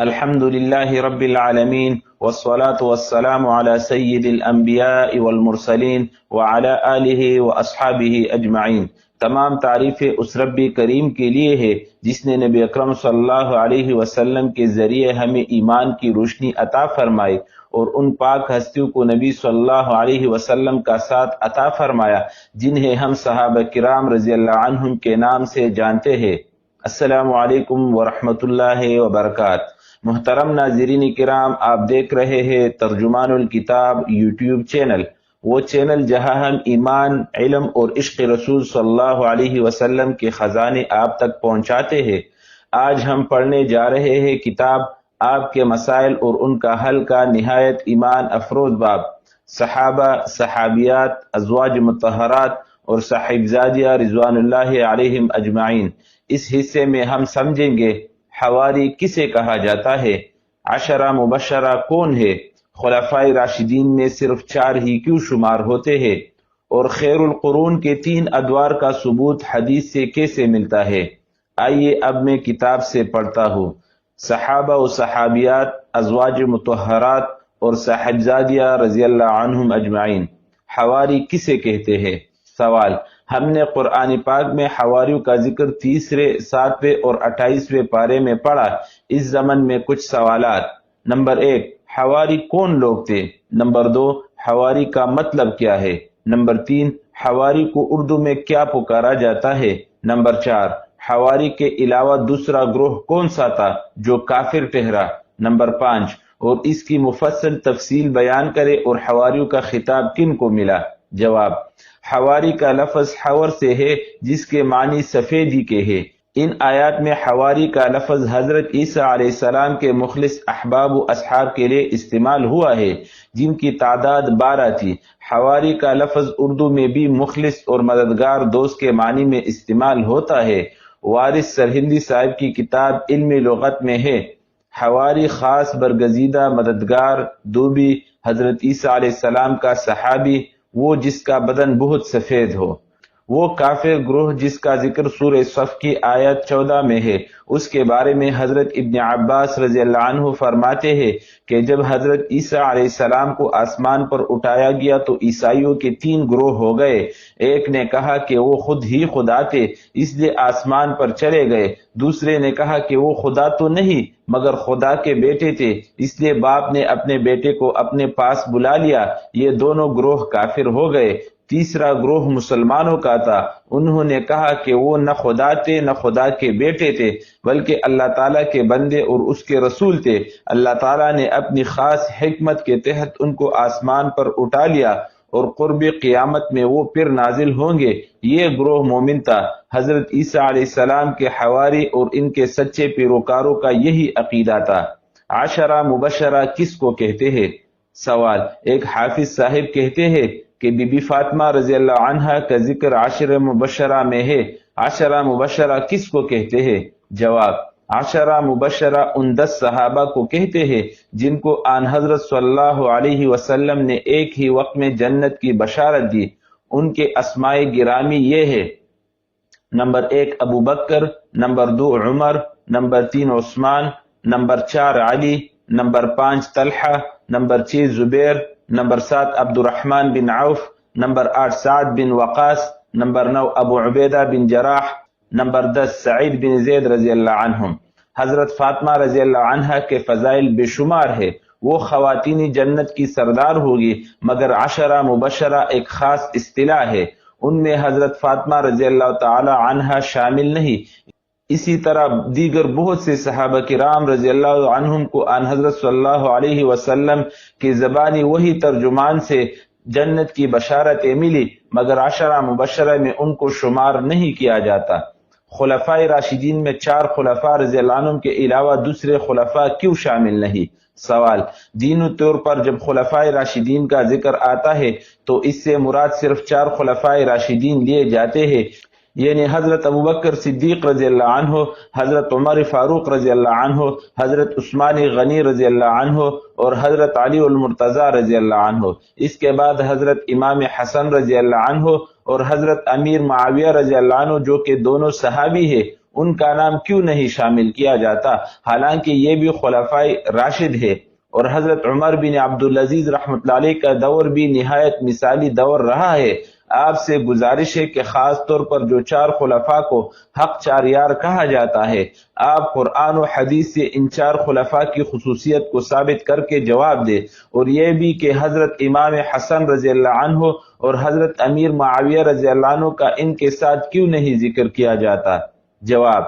الحمد لله رب العالمين والصلاة والسلام على سيد الانبیاء والمرسلین وعلى آلہ واصحابہ اجمعین۔ تمام تعریف اس رب کریم کے لیے ہے جس نے نبی اکرم صلی اللہ علیہ وسلم کے ذریعے ہمیں ایمان کی روشنی عطا فرمائی اور ان پاک ہستیوں کو نبی صلی اللہ علیہ وسلم کا ساتھ عطا فرمایا جنہیں ہم صحابہ کرام رضی اللہ عنہم کے نام سے جانتے ہیں۔ السلام علیکم ورحمۃ اللہ وبرکاتہ۔ محترم ناظرین کرام، آپ دیکھ رہے ہیں ترجمان الکتاب یوٹیوب چینل، وہ چینل جہاں ہم ایمان، علم اور عشق رسول صلی اللہ علیہ وسلم کے خزانے آپ تک پہنچاتے ہیں۔ آج ہم پڑھنے جا رہے ہیں کتاب آپ کے مسائل اور ان کا حل کا نہایت ایمان افروز باب، صحابہ، صحابیات، ازواج مطہرات اور صاحبزادیہ رضوان اللہ علیہم اجمعین۔ اس حصے میں ہم سمجھیں گے حواری کسے کہا جاتا ہے، عشرہ مبشرہ کون ہے، خلفائے راشدین میں صرف 4 ہی کیوں شمار ہوتے ہیں، اور خیر القرون کے 3 ادوار کا ثبوت حدیث سے کیسے ملتا ہے۔ آئیے اب میں کتاب سے پڑھتا ہوں۔ صحابہ و صحابیات، ازواج مطہرات اور صاحبزادیہ رضی اللہ عنہم اجمعین، حواری کسے کہتے ہیں؟ سوال، ہم نے قرآن پاک میں حواریوں کا ذکر 30، 7 اور 28 پارے میں پڑھا۔ اس ضمن میں کچھ سوالات۔ نمبر 1، حواری کون لوگ تھے؟ نمبر 2، حواری کا مطلب کیا ہے؟ نمبر 3، حواری کو اردو میں کیا پکارا جاتا ہے؟ نمبر 4، حواری کے علاوہ دوسرا گروہ کون سا تھا جو کافر ٹھہرا؟ نمبر 5، اور اس کی مفصل تفصیل بیان کرے اور حواریوں کا خطاب کن کو ملا؟ جواب، حواری کا لفظ حور سے ہے جس کے معنی سفیدی کے ہے۔ ان آیات میں حواری کا لفظ حضرت عیسیٰ علیہ السلام کے مخلص احباب و اصحاب کے لیے استعمال ہوا ہے جن کی تعداد 12 تھی۔ حواری کا لفظ اردو میں بھی مخلص اور مددگار دوست کے معنی میں استعمال ہوتا ہے۔ وارث سرہندی صاحب کی کتاب علم لغت میں ہے، حواری خاص برگزیدہ مددگار دوبی حضرت عیسیٰ علیہ السلام کا صحابی، وہ جس کا بدن بہت سفید ہو۔ وہ کافر گروہ جس کا ذکر سورہ صف کی آیت 14 میں ہے، اس کے بارے میں حضرت ابن عباس رضی اللہ عنہ فرماتے ہیں کہ جب حضرت عیسیٰ علیہ السلام کو آسمان پر اٹھایا گیا تو عیسائیوں کے 3 گروہ ہو گئے۔ ایک نے کہا کہ وہ خود ہی خدا تھے اس لیے آسمان پر چلے گئے، دوسرے نے کہا کہ وہ خدا تو نہیں مگر خدا کے بیٹے تھے اس لیے باپ نے اپنے بیٹے کو اپنے پاس بلا لیا۔ یہ دونوں گروہ کافر ہو گئے۔ تیسرا گروہ مسلمانوں کا تھا، انہوں نے کہا کہ وہ نہ خدا تھے نہ خدا کے بیٹے تھے بلکہ اللہ تعالیٰ کے بندے اور اس کے رسول تھے۔ اللہ تعالیٰ نے اپنی خاص حکمت کے تحت ان کو آسمان پر اٹھا لیا اور قرب قیامت میں وہ پھر نازل ہوں گے۔ یہ گروہ مومن تھا۔ حضرت عیسیٰ علیہ السلام کے حواری اور ان کے سچے پیروکاروں کا یہی عقیدہ تھا۔ عشرہ مبشرہ کس کو کہتے ہیں؟ سوال، ایک حافظ صاحب کہتے ہیں کہ بی بی فاطمہ رضی اللہ عنہا کا ذکر عشرہ مبشرہ میں ہے۔ عشرہ مبشرہ کس کو کہتے ہیں؟ جواب، عشرہ مبشرہ ان 10 صحابہ کو کہتے ہیں جن کو آن حضرت صلی اللہ علیہ وسلم نے ایک ہی وقت میں جنت کی بشارت دی۔ ان کے اسماء گرامی یہ ہے: نمبر 1 ابو بکر، نمبر 2 عمر، نمبر 3 عثمان، نمبر 4 علی، نمبر 5 طلحہ، نمبر 6 زبیر، نمبر 7 عبد الرحمن بن عوف، نمبر 8 سعد بن وقاص، نمبر 9 ابو عبیدہ بن جراح، نمبر 10 سعید بن زید رضی اللہ عنہم۔ حضرت فاطمہ رضی اللہ عنہا کے فضائل بے شمار ہے، وہ خواتین جنت کی سردار ہوگی، مگر عشرہ مبشرہ ایک خاص اصطلاح ہے، ان میں حضرت فاطمہ رضی اللہ تعالی عنہا شامل نہیں۔ اسی طرح دیگر بہت سے صحابہ کرام رضی اللہ عنہم کو آن حضرت صلی اللہ علیہ وسلم کی زبانی وہی ترجمان سے جنت کی بشارتیں ملی، مگر عشرہ مبشرہ میں ان کو شمار نہیں کیا جاتا۔ خلفائے راشدین میں 4 خلفاء رضی اللہ عنہم کے علاوہ دوسرے خلفاء کیوں شامل نہیں؟ سوال، دینی طور پر جب خلفائے راشدین کا ذکر آتا ہے تو اس سے مراد صرف 4 خلفائے راشدین لیے جاتے ہیں، یعنی حضرت ابوبکر صدیق رضی اللہ عنہ، حضرت عمر فاروق رضی اللہ عنہ، حضرت عثمان غنی رضی اللہ عنہ اور حضرت علی المرتضی رضی اللہ عنہ۔ اس کے بعد حضرت امام حسن رضی اللہ عنہ اور حضرت امیر معاویہ رضی اللہ عنہ جو کہ دونوں صحابی ہیں، ان کا نام کیوں نہیں شامل کیا جاتا، حالانکہ یہ بھی خلفائے راشد ہے، اور حضرت عمر بن عبدالعزیز رحمۃ اللہ علیہ کا دور بھی نہایت مثالی دور رہا ہے۔ آپ سے گزارش ہے کہ خاص طور پر جو 4 خلفاء کو حق 4 یار کہا جاتا ہے، آپ قرآن و حدیث سے ان 4 خلفاء کی خصوصیت کو ثابت کر کے جواب دے، اور یہ بھی کہ حضرت امام حسن رضی اللہ عنہ اور حضرت امیر معاویہ رضی اللہ عنہ کا ان کے ساتھ کیوں نہیں ذکر کیا جاتا؟ جواب: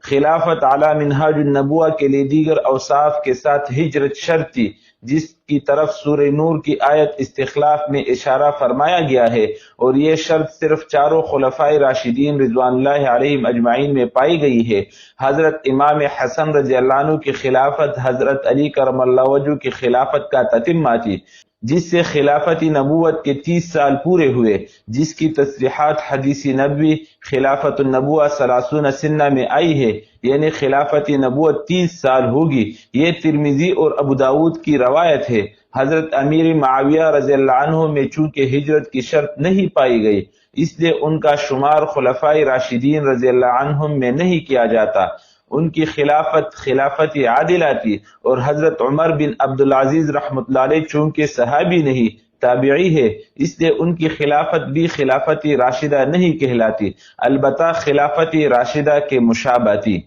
خلافت اعلی منہاج النبوہ کے لیے دیگر اوصاف کے ساتھ ہجرت شرط تھی، جس کی طرف سورہ نور کی آیت استخلاف میں اشارہ فرمایا گیا ہے، اور یہ شرط صرف 4 خلفائے راشدین رضوان اللہ علیہم اجمعین میں پائی گئی ہے۔ حضرت امام حسن رضی اللہ عنہ کی خلافت حضرت علی کرم اللہ وجہہ کی خلافت کا تتمہ تھی، جس سے خلافت نبوت کے 30 سال پورے ہوئے، جس کی تصریحات حدیث نبوی خلافت النبوہ 30 سنہ میں آئی ہے، یعنی خلافت نبوت 30 سال ہوگی۔ یہ ترمذی اور ابو داود کی روایت ہے۔ حضرت امیر معاویہ رضی اللہ عنہ میں چونکہ ہجرت کی شرط نہیں پائی گئی، اس لیے ان کا شمار خلفائے راشدین رضی اللہ عنہم میں نہیں کیا جاتا۔ ان کی خلافت عادلہ تھی، اور حضرت عمر بن عبدالعزیز رحمۃ اللہ علیہ چونکہ صحابی نہیں تابعی ہے، اس لیے ان کی خلافت بھی خلافت راشدہ نہیں کہلاتی، البتہ خلافت راشدہ کے مشابہ تھی۔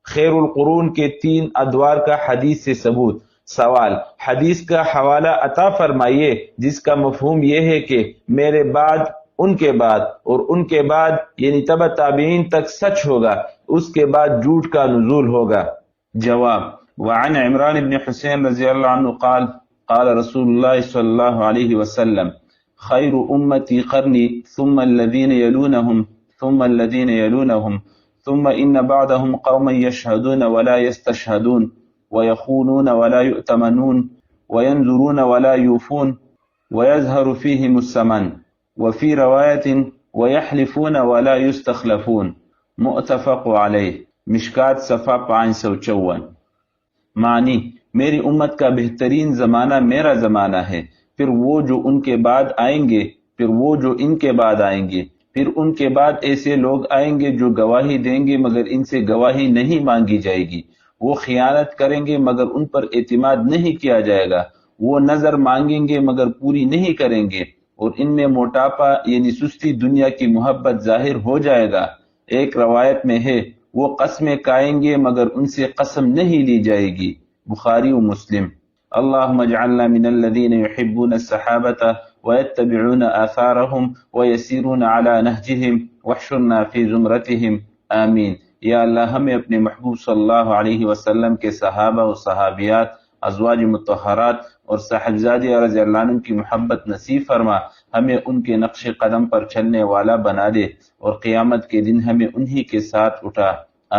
خیر القرون کے 3 ادوار کا حدیث سے ثبوت۔ سوال: حدیث کا حوالہ عطا فرمائیے جس کا مفہوم یہ ہے کہ میرے بعد، ان کے بعد، اور ان کے بعد یعنی تبع تابعین تک سچ ہوگا، اس کے بعد جھوٹ کا نزول ہوگا۔ جواب: وعن عمران بن حسین رضی اللہ عنہ قال قال رسول اللہ صلی اللہ علیہ وسلم: خیر امتی قرنی ثم الذین یلونہم ثم الذین یلونہم ثم ان بعدهم قوما یشہدون ولا یستشہدون ویخونون ولا یؤتمنون وینظرون ولا یوفون ویظہر فیہم السمن وفی روایت ویحلفون ولا یستخلفون، متفق علیہ۔ مشکات صفحہ 554۔ معنی: میری امت کا بہترین زمانہ میرا زمانہ ہے، پھر وہ جو ان کے بعد آئیں گے، پھر وہ جو ان کے بعد آئیں گے، پھر ان کے بعد ایسے لوگ آئیں گے جو گواہی دیں گے مگر ان سے گواہی نہیں مانگی جائے گی، وہ خیانت کریں گے مگر ان پر اعتماد نہیں کیا جائے گا، وہ نظر مانگیں گے مگر پوری نہیں کریں گے، اور ان میں موٹاپا یعنی سستی دنیا کی محبت ظاہر ہو جائے گا۔ ایک روایت میں ہے وہ قسمیں کھائیں گے مگر ان سے قسم نہیں لی جائے گی، بخاری و مسلم۔ اللہم اجعلنا من الذین یحبون الصحابة ویتبعون آثارهم ویسیرون علی نہجہم واحشرنا فی زمرتہم، آمین۔ یا اللہ ہمیں اپنے محبوب صلی اللہ علیہ وسلم کے صحابہ و صحابیات، ازواج مطہرات اور صاحبزادی رضی اللہ عنہ کی محبت نصیب فرما، ہمیں ان کے نقش قدم پر چلنے والا بنا دے، اور قیامت کے دن ہمیں انہی کے ساتھ اٹھا،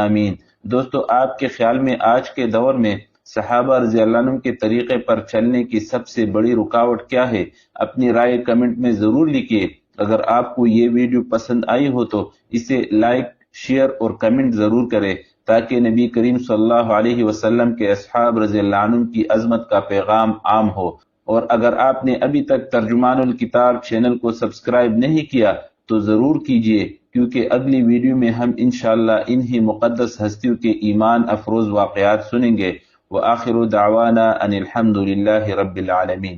آمین۔ دوستو، آپ کے خیال میں آج کے دور میں صحابہ رضی اللہ عنہ کے طریقے پر چلنے کی سب سے بڑی رکاوٹ کیا ہے؟ اپنی رائے کمنٹ میں ضرور لکھیے۔ اگر آپ کو یہ ویڈیو پسند آئی ہو تو اسے لائک، شیئر اور کمنٹ ضرور کریں، تاکہ نبی کریم صلی اللہ علیہ وسلم کے اصحاب رضی اللہ عنہ کی عظمت کا پیغام عام ہو۔ اور اگر آپ نے ابھی تک ترجمان الکتاب چینل کو سبسکرائب نہیں کیا تو ضرور کیجئے، کیونکہ اگلی ویڈیو میں ہم انشاءاللہ انہی مقدس ہستیوں کے ایمان افروز واقعات سنیں گے۔ وآخر دعوانا ان الحمد للہ رب العالمین۔